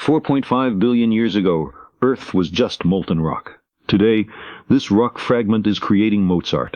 4.5 billion years ago, Earth was just molten rock. Today, this rock fragment is creating Mozart.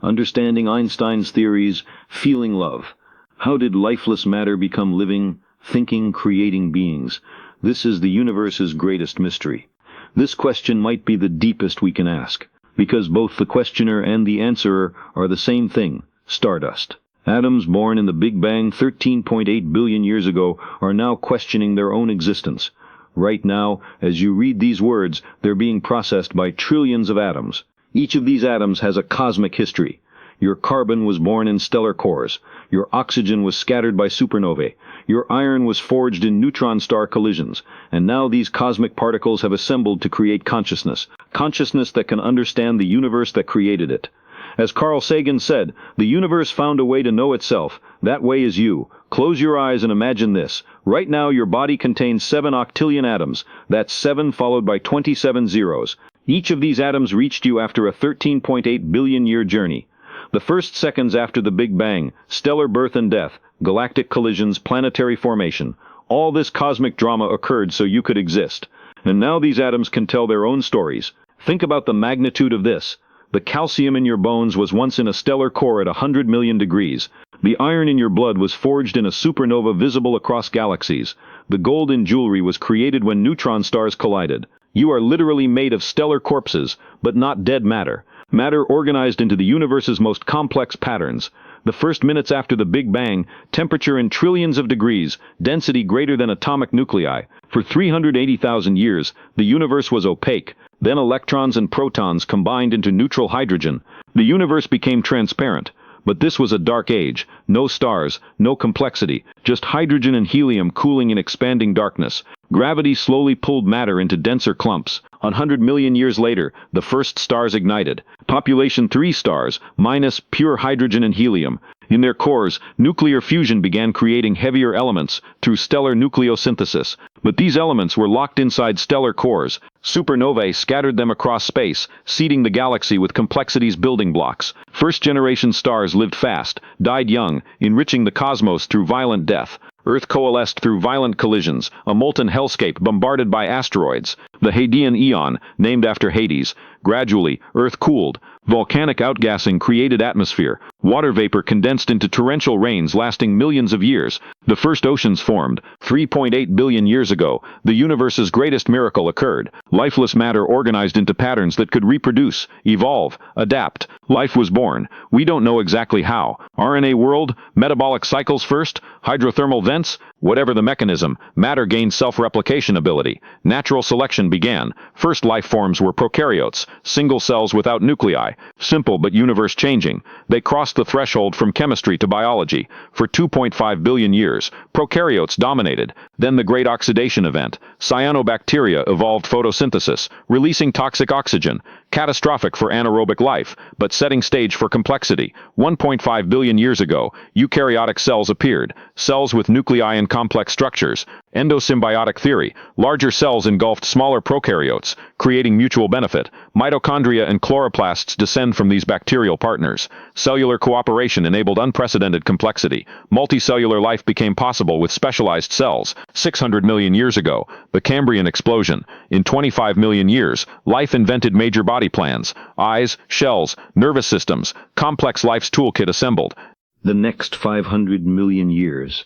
Understanding Einstein's theories, feeling love. How did lifeless matter become living, thinking, creating beings? This is the universe's greatest mystery. This question might be the deepest we can ask, because both the questioner and the answerer are the same thing, stardust. Atoms born in the Big Bang 13.8 billion years ago are now questioning their own existence. Right now, as you read these words, they're being processed by trillions of atoms. Each of these atoms has a cosmic history. Your carbon was born in stellar cores. Your oxygen was scattered by supernovae. Your iron was forged in neutron star collisions. And now these cosmic particles have assembled to create consciousness. Consciousness that can understand the universe that created it. As Carl Sagan said, the universe found a way to know itself. That way is you. Close your eyes and imagine this. Right now your body contains 7 octillion atoms. That's 7 followed by 27 zeros. Each of these atoms reached you after a 13.8 billion year journey. The first seconds after the Big Bang, stellar birth and death, galactic collisions, planetary formation. All this cosmic drama occurred so you could exist. And now these atoms can tell their own stories. Think about the magnitude of this. The calcium in your bones was once in a stellar core at 100 million degrees. The iron in your blood was forged in a supernova visible across galaxies. The gold in jewelry was created when neutron stars collided. You are literally made of stellar corpses, but not dead matter. Matter organized into the universe's most complex patterns. The first minutes after the Big Bang, temperature in trillions of degrees, density greater than atomic nuclei. For 380,000 years, the universe was opaque. Then electrons and protons combined into neutral hydrogen. The universe became transparent. But this was a dark age. No stars, no complexity, just hydrogen and helium cooling in expanding darkness. Gravity slowly pulled matter into denser clumps. 100 million years later, the first stars ignited. Population 3 stars, minus pure hydrogen and helium. In their cores, nuclear fusion began creating heavier elements through stellar nucleosynthesis. But these elements were locked inside stellar cores. Supernovae scattered them across space, seeding the galaxy with complexity's building blocks. First-generation stars lived fast, died young, enriching the cosmos through violent death. Earth coalesced through violent collisions, a molten hellscape bombarded by asteroids. The Hadean Eon, named after Hades. Gradually, Earth cooled. Volcanic outgassing created atmosphere. Water vapor condensed into torrential rains lasting millions of years. The first oceans formed. 3.8 billion years ago, the universe's greatest miracle occurred. Lifeless matter organized into patterns that could reproduce, evolve, adapt. Life was born. We don't know exactly how. RNA world, metabolic cycles first, hydrothermal vents, whatever the mechanism, matter gained self-replication ability. Natural selection began. First life forms were prokaryotes, single cells without nuclei. Simple but universe-changing. They crossed the threshold from chemistry to biology. For 2.5 billion years, prokaryotes dominated. Then the great oxidation event. Cyanobacteria evolved photosynthesis, releasing toxic oxygen. Catastrophic for anaerobic life, but setting stage for complexity. 1.5 billion years ago, eukaryotic cells appeared. Cells with nuclei and complex structures. Endosymbiotic theory. Larger cells engulfed smaller prokaryotes, creating mutual benefit. Mitochondria and chloroplasts descend from these bacterial partners. Cellular cooperation enabled unprecedented complexity. Multicellular life became possible with specialized cells. 600 million years ago, the Cambrian explosion. In 25 million years, life invented major body plans. Eyes, shells, nervous systems. Complex life's toolkit assembled. The next 500 million years.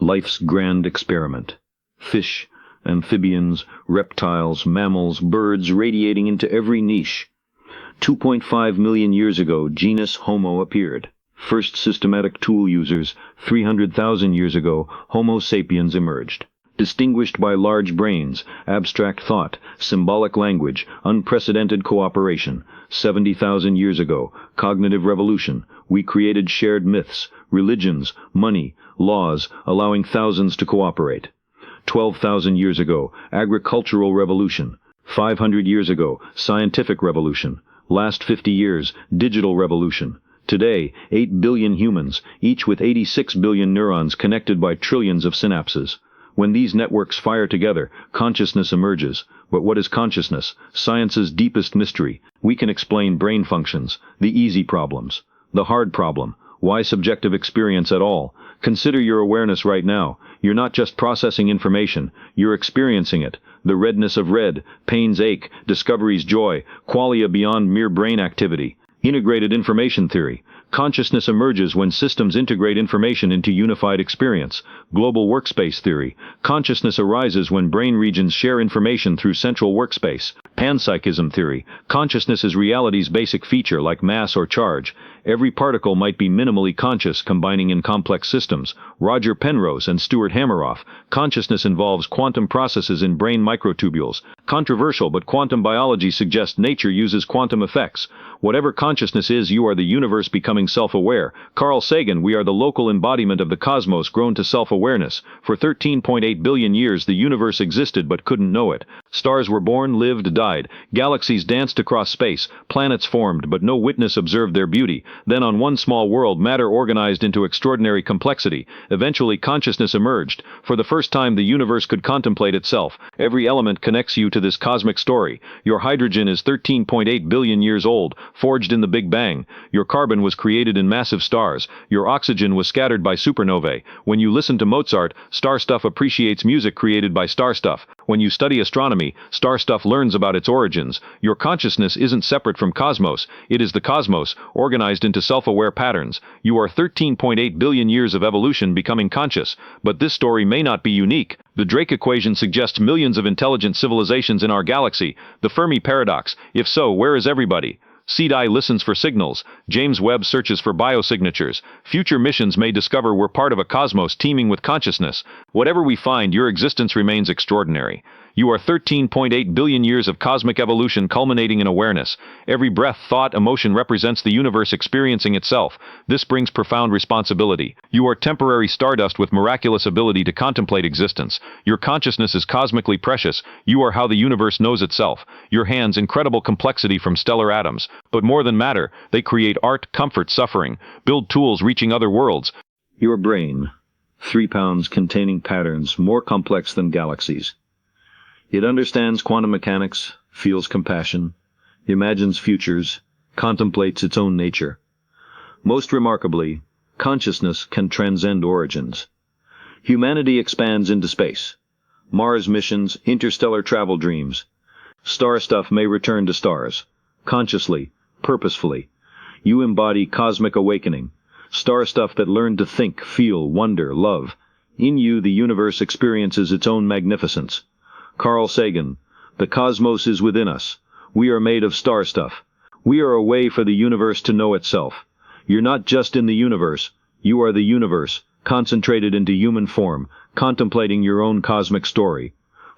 Life's grand experiment. Fish, amphibians, reptiles, mammals, birds radiating into every niche. 2.5 million years ago, genus Homo appeared. First systematic tool users. 300,000 years ago, Homo sapiens emerged. Distinguished by large brains, abstract thought, symbolic language, unprecedented cooperation. 70,000 years ago, cognitive revolution. We created shared myths, religions, money, laws, allowing thousands to cooperate. 12,000 years ago, agricultural revolution. 500 years ago, scientific revolution. Last 50 years, digital revolution. Today, 8 billion humans, each with 86 billion neurons connected by trillions of synapses. When these networks fire together, consciousness emerges. But what is consciousness? Science's deepest mystery. We can explain brain functions, the easy problems. The hard problem. Why subjective experience at all? Consider your awareness right now. You're not just processing information, you're experiencing it. The redness of red, pain's ache, discovery's joy, qualia beyond mere brain activity. Integrated information theory. Consciousness emerges when systems integrate information into unified experience. Global workspace theory. Consciousness arises when brain regions share information through central workspace. Panpsychism theory. Consciousness is reality's basic feature like mass or charge. Every particle might be minimally conscious, combining in complex systems. Roger Penrose and Stuart Hameroff. Consciousness involves quantum processes in brain microtubules. Controversial, but quantum biology suggests nature uses quantum effects. Whatever consciousness is, you are the universe becoming self-aware. Carl Sagan, we are the local embodiment of the cosmos grown to self-awareness. For 13.8 billion years the universe existed but couldn't know it. Stars were born, lived, died. Galaxies danced across space. Planets formed, but no witness observed their beauty. Then on one small world, matter organized into extraordinary complexity. Eventually consciousness emerged. For the first time the universe could contemplate itself. Every element connects you to this cosmic story. Your hydrogen is 13.8 billion years old, forged in the Big Bang. Your carbon was created in massive stars. Your oxygen was scattered by supernovae. When you listen to Mozart, star stuff appreciates music created by star stuff. When you study astronomy, star stuff learns about its origins. Your consciousness isn't separate from cosmos. It is the cosmos, organized into self-aware patterns. You are 13.8 billion years of evolution becoming conscious. But this story may not be unique. The Drake equation suggests millions of intelligent civilizations in our galaxy. The Fermi paradox. If so, where is everybody? CDI listens for signals. James Webb searches for biosignatures. Future missions may discover we're part of a cosmos teeming with consciousness. Whatever we find, your existence remains extraordinary. You are 13.8 billion years of cosmic evolution culminating in awareness. Every breath, thought, emotion represents the universe experiencing itself. This brings profound responsibility. You are temporary stardust with miraculous ability to contemplate existence. Your consciousness is cosmically precious. You are how the universe knows itself. Your hands, incredible complexity from stellar atoms. But more than matter, they create art, comfort, suffering. Build tools reaching other worlds. Your brain, 3 pounds containing patterns more complex than galaxies. It understands quantum mechanics, feels compassion, imagines futures, contemplates its own nature. Most remarkably, consciousness can transcend origins. Humanity expands into space. Mars missions, interstellar travel dreams. Star stuff may return to stars. Consciously, purposefully. You embody cosmic awakening. Star stuff that learned to think, feel, wonder, love. In you the universe experiences its own magnificence. Carl Sagan, the cosmos is within us. We are made of star stuff. We are a way for the universe to know itself. You're not just in the universe, you are the universe, concentrated into human form, contemplating your own cosmic story.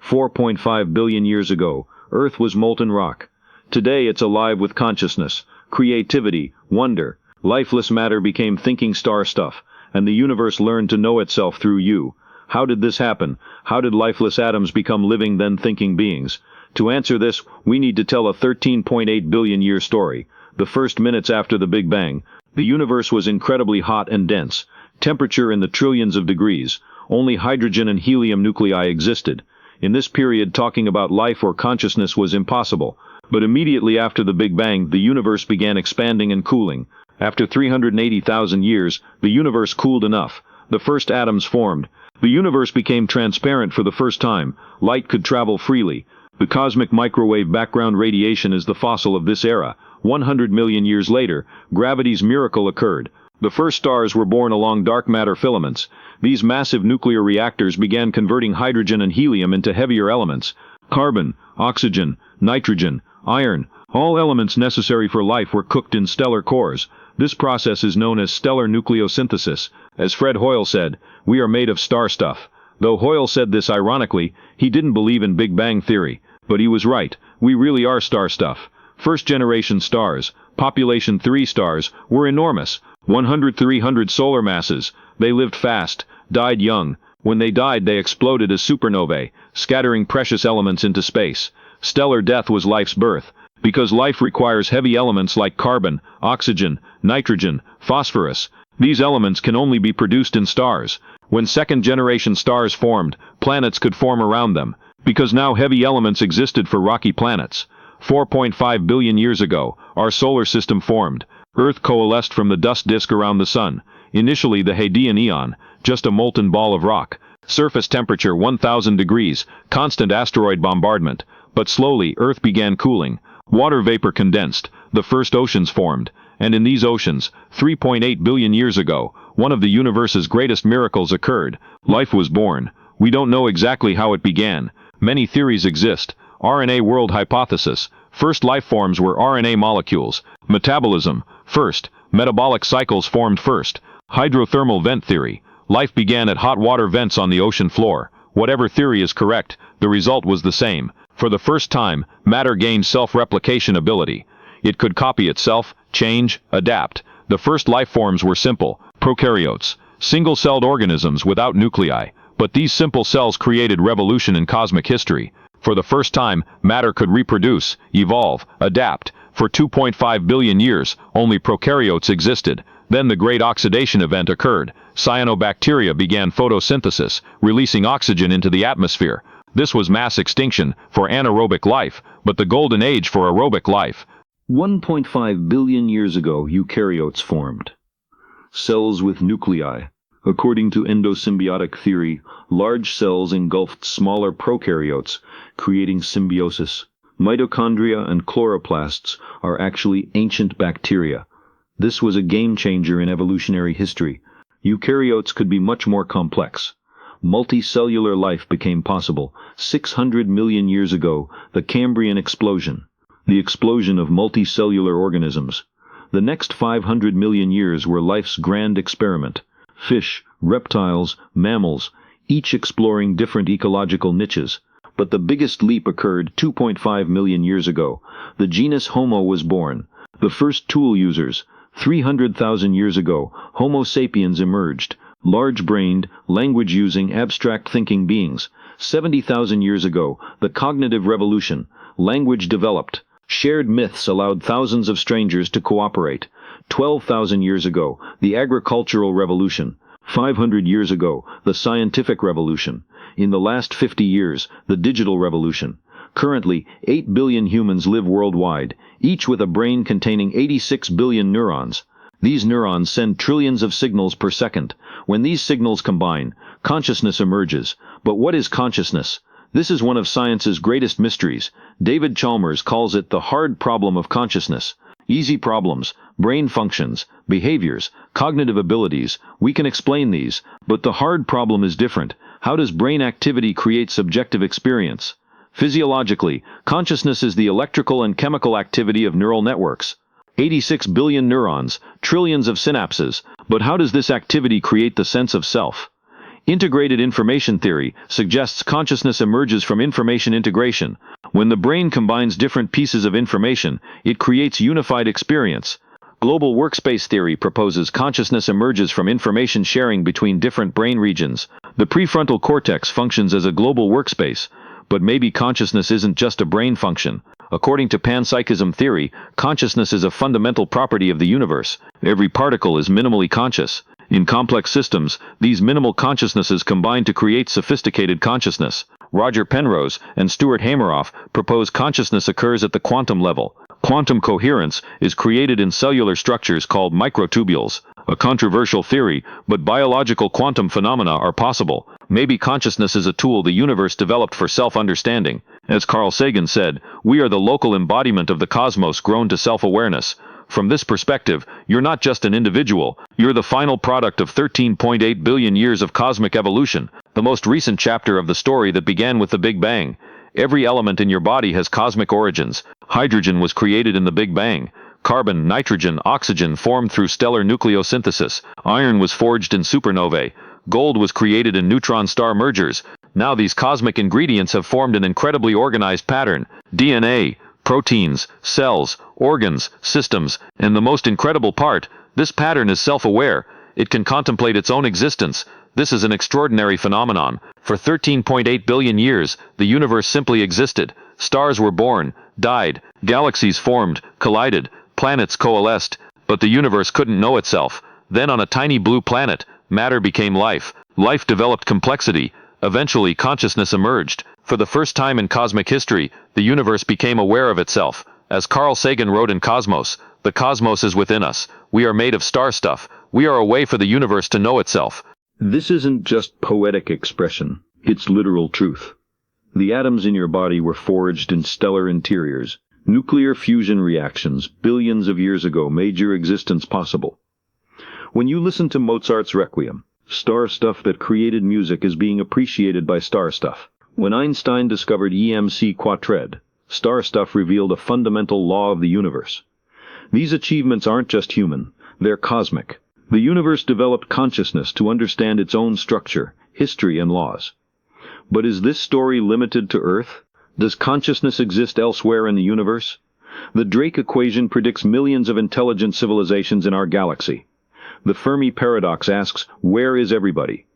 4.5 billion years ago, Earth was molten rock. Today it's alive with consciousness, creativity, wonder. Lifeless matter became thinking star stuff, and the universe learned to know itself through you. How did this happen? How did lifeless atoms become living then thinking beings? To answer this, we need to tell a 13.8 billion year story. The first minutes after the Big Bang, the universe was incredibly hot and dense. Temperature in the trillions of degrees. Only hydrogen and helium nuclei existed. In this period, talking about life or consciousness was impossible. But immediately after the Big Bang, the universe began expanding and cooling. After 380,000 years, the universe cooled enough. The first atoms formed. The universe became transparent for the first time. Light could travel freely. The cosmic microwave background radiation is the fossil of this era. 100 million years later, gravity's miracle occurred. The first stars were born along dark matter filaments. These massive nuclear reactors began converting hydrogen and helium into heavier elements. Carbon, oxygen, nitrogen, iron, all elements necessary for life were cooked in stellar cores. This process is known as stellar nucleosynthesis. As Fred Hoyle said, we are made of star stuff. Though Hoyle said this ironically, he didn't believe in Big Bang theory. But he was right. We really are star stuff. First-generation stars, population 3 stars, were enormous. 100-300 solar masses. They lived fast, died young. When they died, they exploded as supernovae, scattering precious elements into space. Stellar death was life's birth. Because life requires heavy elements like carbon, oxygen, nitrogen, phosphorus. These elements can only be produced in stars. When second-generation stars formed, planets could form around them, because now heavy elements existed for rocky planets. 4.5 billion years ago, our solar system formed. Earth coalesced from the dust disk around the Sun. Initially the Hadean Eon, just a molten ball of rock. Surface temperature 1,000 degrees, constant asteroid bombardment. But slowly, Earth began cooling. Water vapor condensed, the first oceans formed. And in these oceans, 3.8 billion years ago, one of the universe's greatest miracles occurred. Life was born. We don't know exactly how it began. Many theories exist. RNA world hypothesis. First life forms were RNA molecules. Metabolism. First. Metabolic cycles formed first. Hydrothermal vent theory. Life began at hot water vents on the ocean floor. Whatever theory is correct, the result was the same. For the first time, matter gained self-replication ability. It could copy itself, change, adapt. The first life forms were simple. Prokaryotes. Single-celled organisms without nuclei. But these simple cells created revolution in cosmic history. For the first time, matter could reproduce, evolve, adapt. For 2.5 billion years, only prokaryotes existed. Then the great oxidation event occurred. Cyanobacteria began photosynthesis, releasing oxygen into the atmosphere. This was mass extinction for anaerobic life, but the golden age for aerobic life. 1.5 billion years ago, eukaryotes formed. Cells with nuclei. According to endosymbiotic theory, large cells engulfed smaller prokaryotes, creating symbiosis. Mitochondria and chloroplasts are actually ancient bacteria. This was a game changer in evolutionary history. Eukaryotes could be much more complex. Multicellular life became possible 600 million years ago, the Cambrian explosion. The explosion of multicellular organisms. The next 500 million years were life's grand experiment. Fish, reptiles, mammals, each exploring different ecological niches. But the biggest leap occurred 2.5 million years ago. The genus Homo was born. The first tool users. 300,000 years ago, Homo sapiens emerged. Large-brained, language-using, abstract-thinking beings. 70,000 years ago, the cognitive revolution. Language developed. Shared myths allowed thousands of strangers to cooperate. 12,000 years ago, the agricultural revolution. 500 years ago, the scientific revolution. In the last 50 years, the digital revolution. Currently, 8 billion humans live worldwide, each with a brain containing 86 billion neurons. These neurons send trillions of signals per second. When these signals combine, consciousness emerges. But what is consciousness? This is one of science's greatest mysteries. David Chalmers calls it the hard problem of consciousness. Easy problems, brain functions, behaviors, cognitive abilities, we can explain these. But the hard problem is different. How does brain activity create subjective experience? Physiologically, consciousness is the electrical and chemical activity of neural networks. 86 billion neurons, trillions of synapses. But how does this activity create the sense of self? Integrated information theory suggests consciousness emerges from information integration. When the brain combines different pieces of information, it creates unified experience. Global workspace theory proposes consciousness emerges from information sharing between different brain regions. The prefrontal cortex functions as a global workspace. But maybe consciousness isn't just a brain function. According to Panpsychism theory, consciousness is a fundamental property of the universe. Every particle is minimally conscious. In complex systems, these minimal consciousnesses combine to create sophisticated consciousness. Roger Penrose and Stuart Hameroff propose consciousness occurs at the quantum level. Quantum coherence is created in cellular structures called microtubules. A controversial theory, but biological quantum phenomena are possible. Maybe consciousness is a tool the universe developed for self-understanding. As Carl Sagan said, we are the local embodiment of the cosmos grown to self-awareness. From this perspective, you're not just an individual, you're the final product of 13.8 billion years of cosmic evolution, the most recent chapter of the story that began with the Big Bang. Every element in your body has cosmic origins. Hydrogen was created in the Big Bang. Carbon, nitrogen, oxygen formed through stellar nucleosynthesis. Iron was forged in supernovae. Gold was created in neutron star mergers. Now these cosmic ingredients have formed an incredibly organized pattern. DNA, proteins, cells, organs, systems, and the most incredible part, this pattern is self-aware. It can contemplate its own existence. This is an extraordinary phenomenon. For 13.8 billion years, the universe simply existed. Stars were born, died, galaxies formed, collided, planets coalesced, but the universe couldn't know itself. Then on a tiny blue planet, matter became life. Life developed complexity. Eventually consciousness emerged. For the first time in cosmic history, the universe became aware of itself. As Carl Sagan wrote in Cosmos, The cosmos is within us. We are made of star stuff. We are a way for the universe to know itself. This isn't just poetic expression, it's literal truth. The atoms in your body were forged in stellar interiors. Nuclear fusion reactions billions of years ago made your existence possible. When you listen to Mozart's Requiem, star stuff that created music is being appreciated by star stuff. When Einstein discovered EMC quadred, star stuff revealed a fundamental law of the universe. These achievements aren't just human, they're cosmic. The universe developed consciousness to understand its own structure, history, and laws. But is this story limited to Earth? Does consciousness exist elsewhere in the universe? The Drake equation predicts millions of intelligent civilizations in our galaxy. The Fermi paradox asks, where is everybody?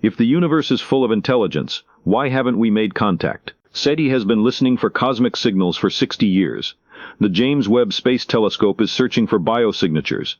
If the universe is full of intelligence, why haven't we made contact? SETI has been listening for cosmic signals for 60 years. The James Webb Space Telescope is searching for biosignatures.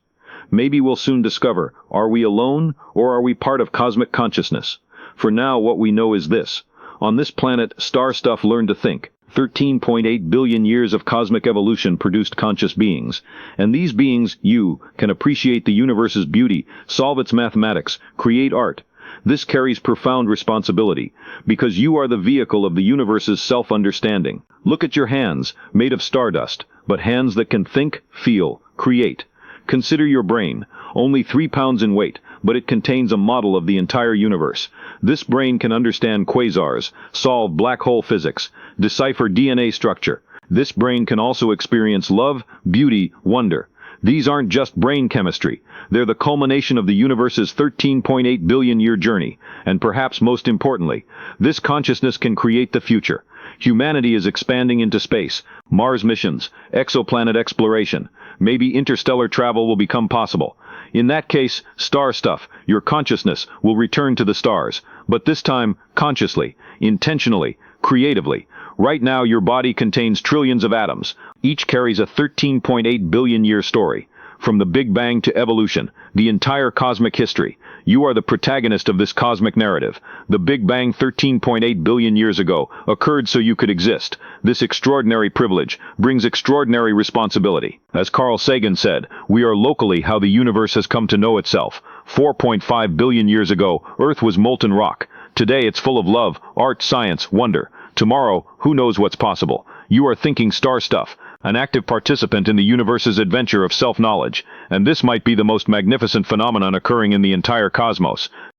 Maybe we'll soon discover, are we alone, or are we part of cosmic consciousness? For now, what we know is this. On this planet, star stuff learned to think. 13.8 billion years of cosmic evolution produced conscious beings. And these beings, you, can appreciate the universe's beauty, solve its mathematics, create art. This carries profound responsibility, because you are the vehicle of the universe's self-understanding. Look at your hands, made of stardust, but hands that can think, feel, create. Consider your brain, only 3 pounds in weight, but it contains a model of the entire universe. This brain can understand quasars, solve black hole physics, decipher DNA structure. This brain can also experience love, beauty, wonder. These aren't just brain chemistry. They're the culmination of the universe's 13.8 billion year journey. And perhaps most importantly, this consciousness can create the future. Humanity is expanding into space, Mars missions, exoplanet exploration. Maybe interstellar travel will become possible. In that case, star stuff, your consciousness, will return to the stars. But this time, consciously, intentionally, creatively. Right now, your body contains trillions of atoms. Each carries a 13.8 billion year story. From the Big Bang to evolution, the entire cosmic history. You are the protagonist of this cosmic narrative. The Big Bang 13.8 billion years ago occurred so you could exist. This extraordinary privilege brings extraordinary responsibility. As Carl Sagan said, we are locally how the universe has come to know itself. 4.5 billion years ago, Earth was molten rock. Today it's full of love, art, science, wonder. Tomorrow, who knows what's possible? You are thinking star stuff, an active participant in the universe's adventure of self-knowledge, and this might be the most magnificent phenomenon occurring in the entire cosmos.